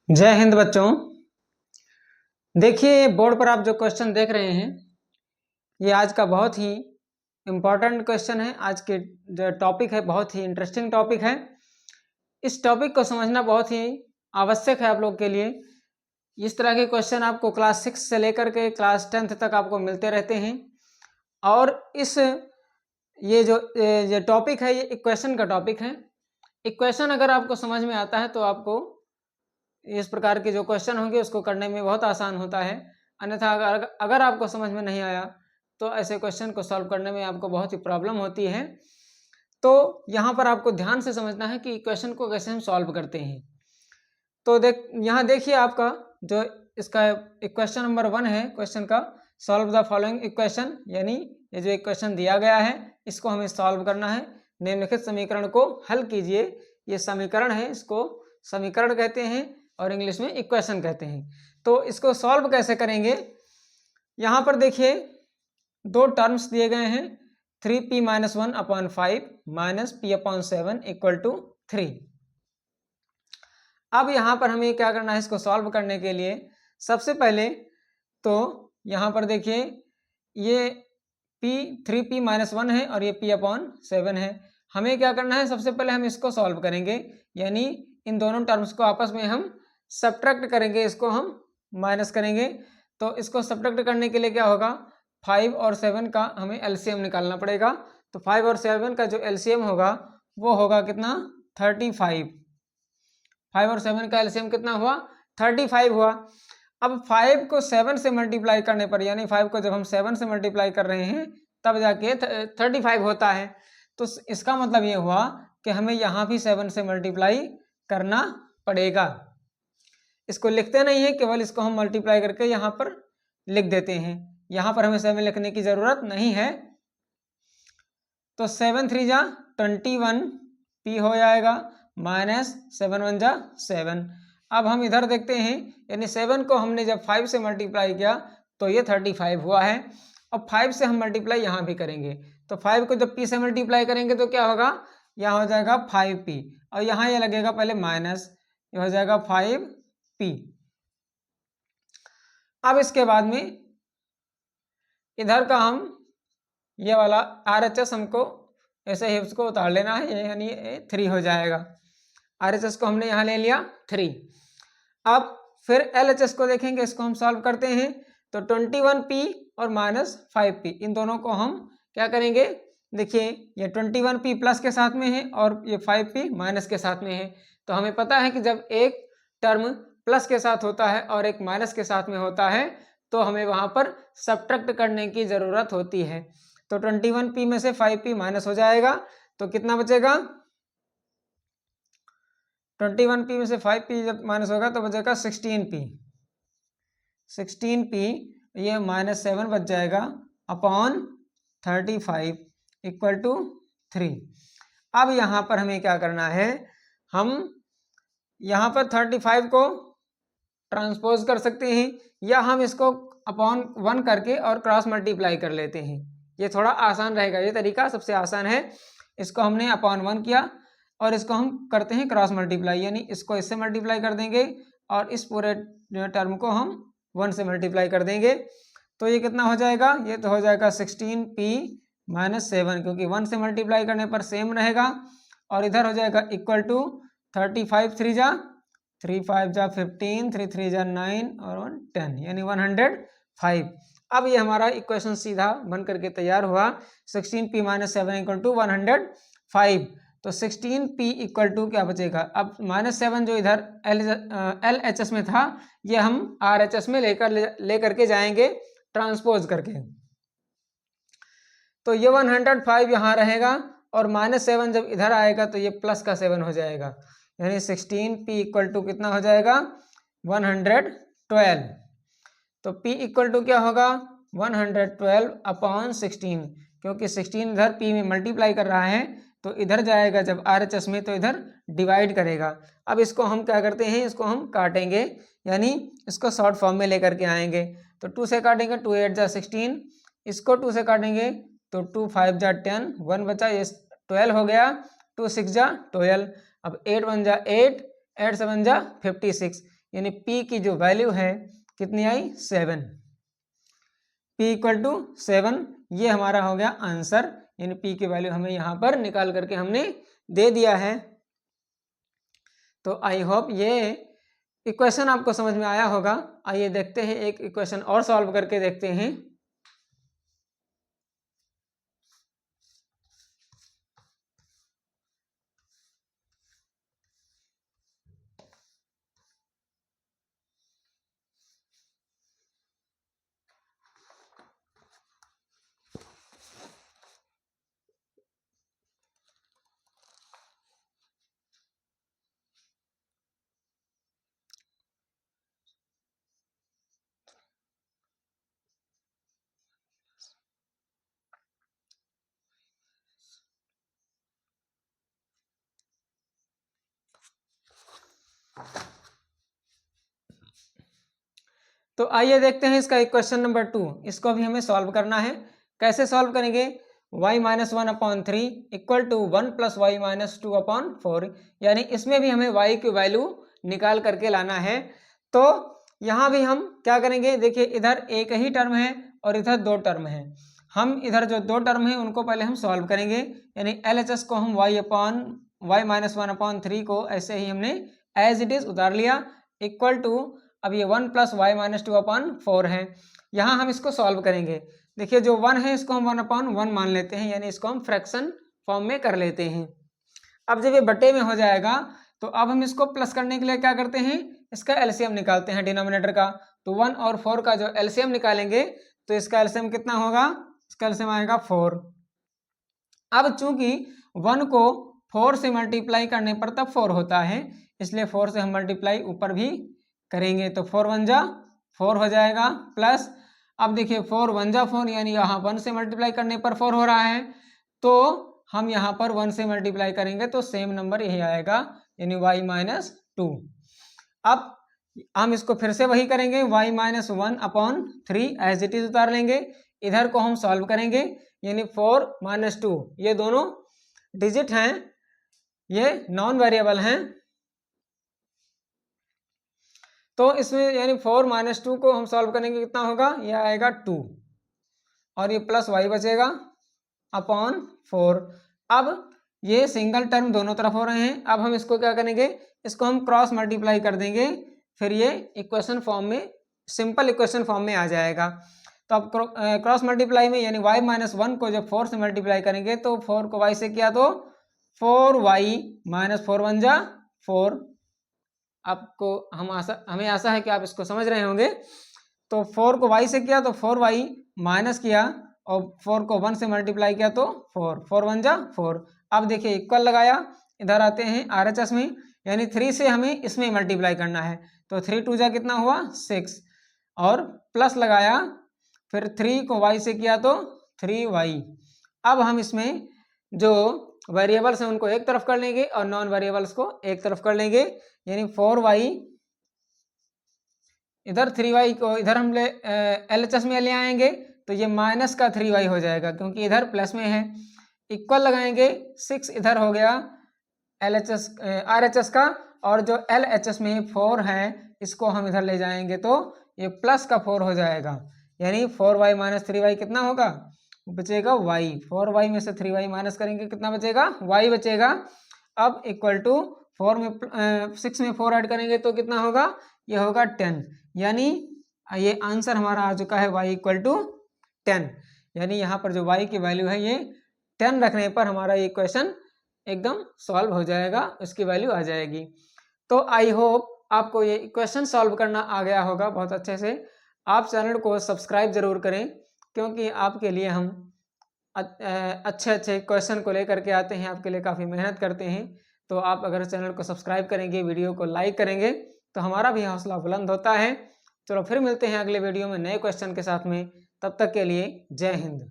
जय हिंद बच्चों। देखिए बोर्ड पर आप जो क्वेश्चन देख रहे हैं ये आज का बहुत ही इम्पोर्टेंट क्वेश्चन है। आज के जो टॉपिक है बहुत ही इंटरेस्टिंग टॉपिक है। इस टॉपिक को समझना बहुत ही आवश्यक है आप लोग के लिए। इस तरह के क्वेश्चन आपको क्लास 6 से लेकर के क्लास 10th तक आपको मिलते रहते हैं। और ये जो टॉपिक है ये इक्वेशन का टॉपिक है। इक्वेशन अगर आपको समझ में आता है तो आपको इस प्रकार के जो क्वेश्चन होंगे उसको करने में बहुत आसान होता है। अन्यथा अगर आपको समझ में नहीं आया तो ऐसे क्वेश्चन को सॉल्व करने में आपको बहुत ही प्रॉब्लम होती है। तो यहाँ पर आपको ध्यान से समझना है कि इक्वेशन को कैसे हम सॉल्व करते हैं। तो यहाँ देखिए आपका जो इसका इक्वेशन नंबर 1 है क्वेश्चन का, सॉल्व द फॉलोइंग इक्वेशन, यानी ये जो इक्वेशन दिया गया है इसको हमें सॉल्व करना है। निम्नलिखित समीकरण को हल कीजिए। ये समीकरण है, इसको समीकरण कहते हैं और इंग्लिश में इक्वेशन कहते हैं। तो इसको सॉल्व कैसे करेंगे, यहाँ पर देखिए दो टर्म्स दिए गए हैं, 3p - 1/5 - p/7 = 3। अब यहाँ पर हमें क्या करना है, इसको सॉल्व करने के लिए सबसे पहले तो यहाँ पर देखिए ये 3p - 1 है और ये p/7 है। हमें क्या करना है, सबसे पहले हम इसको सॉल्व करेंगे, यानी इन दोनों टर्म्स को आपस में हम सब्ट्रैक्ट करेंगे, इसको हम माइनस करेंगे। तो इसको सब्ट्रैक्ट करने के लिए क्या होगा, 5 और 7 का हमें एलसीएम निकालना पड़ेगा। तो 5 और 7 का जो एलसीएम होगा वो होगा कितना, 35। 5 और 7 का एलसीएम कितना हुआ, 35 हुआ। अब 5 को 7 से मल्टीप्लाई करने पर, यानी 5 को जब हम 7 से मल्टीप्लाई कर रहे हैं तब जाके 35 होता है। तो इसका मतलब ये हुआ कि हमें यहाँ भी 7 से मल्टीप्लाई करना पड़ेगा। इसको लिखते नहीं है, केवल इसको हम मल्टीप्लाई करके यहाँ पर लिख देते हैं। यहाँ पर हमें 7 लिखने की जरूरत नहीं है। तो 7 3 जा 21 p हो जाएगा, -7 1 जा 7। अब हम इधर देखते हैं, यानी 7 को हमने जब 5 से मल्टीप्लाई किया तो ये 35 हुआ है। अब 5 से हम मल्टीप्लाई यहाँ भी करेंगे, तो 5 को जब p से मल्टीप्लाई करेंगे तो क्या होगा, यहाँ हो जाएगा 5p और यहाँ ये लगेगा पहले माइनस, ये हो जाएगा 5p। अब इसके बाद में इधर का हम ये वाला RHS हमको ऐसे ही उसको उतार लेना है, यानी 3 हो जाएगा। RHS को हमने यहाँ ले लिया 3। अब फिर LHS को देखेंगे, इसको हम सॉल्व करते हैं। तो 21p और -5p इन दोनों को हम क्या करेंगे, देखिए ये 21p प्लस के साथ में है और ये 5p माइनस के साथ में है। तो हमें पता है कि जब एक टर्म प्लस के साथ होता है और एक माइनस के साथ में होता है तो हमें वहां पर सब्ट्रैक्ट करने की जरूरत होती है। तो 21p में से 5p माइनस हो जाएगा तो कितना बचेगा, 21p में से 5p जब माइनस होगा तो बचेगा 16p। 16p ये -7 बच जाएगा अपॉन 35 = 3। अब यहाँ पर हमें क्या करना है, हम यहाँ पर 35 को ट्रांसपोज कर सकते हैं या हम इसको अपॉन 1 करके और क्रॉस मल्टीप्लाई कर लेते हैं। ये थोड़ा आसान रहेगा, ये तरीका सबसे आसान है। इसको हमने अपॉन 1 किया और इसको हम करते हैं क्रॉस मल्टीप्लाई, यानी इसको इससे मल्टीप्लाई कर देंगे और इस पूरे टर्म को हम 1 से मल्टीप्लाई कर देंगे। तो ये कितना हो जाएगा, ये तो हो जाएगा 16p - 7, क्योंकि 1 से मल्टीप्लाई करने पर सेम रहेगा। और इधर हो जाएगा इक्वल टू 35 3 जा 3 5 जा 15, 3 3 जा 9 और 10, यानी 105। अब ये हमारा इक्वेशन सीधा बन करके तैयार हुआ, 16p - 7 = 105। तो 16p = क्या बचेगा, अब -7 जो इधर LHS में था ये हम RHS में लेकर के जाएंगे ट्रांसपोज करके। तो ये 105 यहाँ रहेगा और -7 जब इधर आएगा तो ये प्लस का 7 हो जाएगा, यानी 16p = कितना हो जाएगा, 112। तो p = क्या होगा, 112 अपॉन 16, क्योंकि 16 इधर p में मल्टीप्लाई कर रहा है तो इधर जाएगा जब RHS में तो इधर डिवाइड करेगा। अब इसको हम क्या करते हैं, इसको हम काटेंगे, यानी इसको शॉर्ट फॉर्म में लेकर के आएंगे। तो 2 से काटेंगे, 2 8 जा 16, इसको 2 से काटेंगे तो 2 5 जा 10, 1 बचा, ये 12 हो गया, 2 6 जा 12। अब 8 1 जा 8, 8 7 जा 56, यानी p की जो वैल्यू है कितनी आई 7, p इक्वल टू 7, ये हमारा हो गया आंसर, यानी p की वैल्यू हमें यहाँ पर निकाल करके हमने दे दिया है। तो आई होप ये इक्वेशन आपको समझ में आया होगा। आइए देखते हैं, एक इक्वेशन और सॉल्व करके देखते हैं। तो आइए देखते हैं इसका क्वेश्चन नंबर 2, इसको भी हमें सॉल्व करना है। कैसे सॉल्व करेंगे? y minus 1/3 equal to 1 plus y minus 2/4, यानी इसमें भी हमें y की वैल्यू निकाल करके लाना है। तो यहाँ भी हम क्या करेंगे, देखिए इधर एक ही टर्म है और इधर दो टर्म है। हम इधर जो दो टर्म है उनको पहले हम सॉल्व करेंगे, यानी LHS को हम y माइनस 1/3 को ऐसे ही हमने एज इट इज उतार लिया, इक्वल टू अब ये 1 प्लस वाई माइनस 2/4 है। यहाँ हम इसको सॉल्व करेंगे। देखिए जो 1 है इसको हम 1/1 मान लेते हैं, यानी इसको हम फ्रैक्शन फॉर्म में कर लेते हैं। अब जब ये बटे में हो जाएगा तो अब हम इसको प्लस करने के लिए क्या करते हैं, इसका एलसीएम निकालते हैं डिनोमिनेटर का। तो 1 और 4 का जो एलसीएम निकालेंगे तो इसका एलसीएम कितना होगा, इसका एलसीएम आएगा 4। अब चूंकि 1 को 4 से मल्टीप्लाई करने पर तब 4 होता है, इसलिए 4 से हम मल्टीप्लाई ऊपर भी करेंगे तो 4 1 जा 4 हो जाएगा, प्लस अब देखिए 4 1 जा 4, यानी यहाँ 1 से मल्टीप्लाई करने पर 4 हो रहा है, तो हम यहाँ पर 1 से मल्टीप्लाई करेंगे तो सेम नंबर यही आएगा, यानी y माइनस 2। अब हम इसको फिर से वही करेंगे, y minus 1/3 as it is उतार लेंगे, इधर को हम सॉल्व करेंगे, यानी 4 माइनस 2, ये दोनों डिजिट हैं, ये नॉन वेरिएबल हैं। तो इसमें यानी 4 माइनस 2 को हम सॉल्व करेंगे, कितना होगा, ये आएगा 2 और ये प्लस y बचेगा अपॉन 4। अब ये सिंगल टर्म दोनों तरफ हो रहे हैं, अब हम इसको क्या करेंगे, इसको हम क्रॉस मल्टीप्लाई कर देंगे, फिर ये इक्वेशन फॉर्म में, सिंपल इक्वेशन फॉर्म में आ जाएगा। तो अब क्रॉस मल्टीप्लाई में यानी y माइनस 1 को जब 4 से मल्टीप्लाई करेंगे तो 4 को y से किया तो 4y माइनस 4 1 जा 4। आपको हमें आशा है कि आप इसको समझ रहे होंगे। तो 4 को y से किया तो 4y माइनस किया और 4 को 1 से मल्टीप्लाई किया तो 4 4 1 जा 4। अब देखिए इक्वल लगाया, इधर आते हैं RHS में, यानी 3 से हमें इसमें मल्टीप्लाई करना है, तो 3 2 जा कितना हुआ 6 और प्लस लगाया, फिर 3 को y से किया तो 3y। अब हम इसमें जो वेरिएबल्स हैं उनको एक तरफ कर लेंगे और नॉन वेरिएबल्स को एक तरफ कर लेंगे, यानी 4y इधर 3y को इधर हम LHS में ले आएंगे तो ये माइनस का 3y हो जाएगा क्योंकि इधर प्लस में है। इक्वल लगाएंगे, 6 इधर हो गया RHS का, और जो LHS में 4 है इसको हम इधर ले जाएंगे तो ये प्लस का 4 हो जाएगा, यानी 4y माइनस 3y कितना होगा, बचेगा y। 4y में से 3y माइनस करेंगे, कितना बचेगा, y बचेगा। अब इक्वल टू 6 में 4 ऐड करेंगे तो कितना होगा, ये होगा 10, यानी ये आंसर हमारा आ चुका है y इक्वल टू 10, यानी यहाँ पर जो y की वैल्यू है ये 10 रखने पर हमारा ये क्वेश्चन एकदम सॉल्व हो जाएगा, उसकी वैल्यू आ जाएगी। तो आई होप आपको ये क्वेश्चन सॉल्व करना आ गया होगा बहुत अच्छे से। आप चैनल को सब्सक्राइब जरूर करें क्योंकि आपके लिए हम अच्छे अच्छे क्वेश्चन को लेकर के आते हैं, आपके लिए काफ़ी मेहनत करते हैं। तो आप अगर चैनल को सब्सक्राइब करेंगे, वीडियो को लाइक करेंगे तो हमारा भी हौसला बुलंद होता है। चलो फिर मिलते हैं अगले वीडियो में नए क्वेश्चन के साथ में, तब तक के लिए जय हिंद।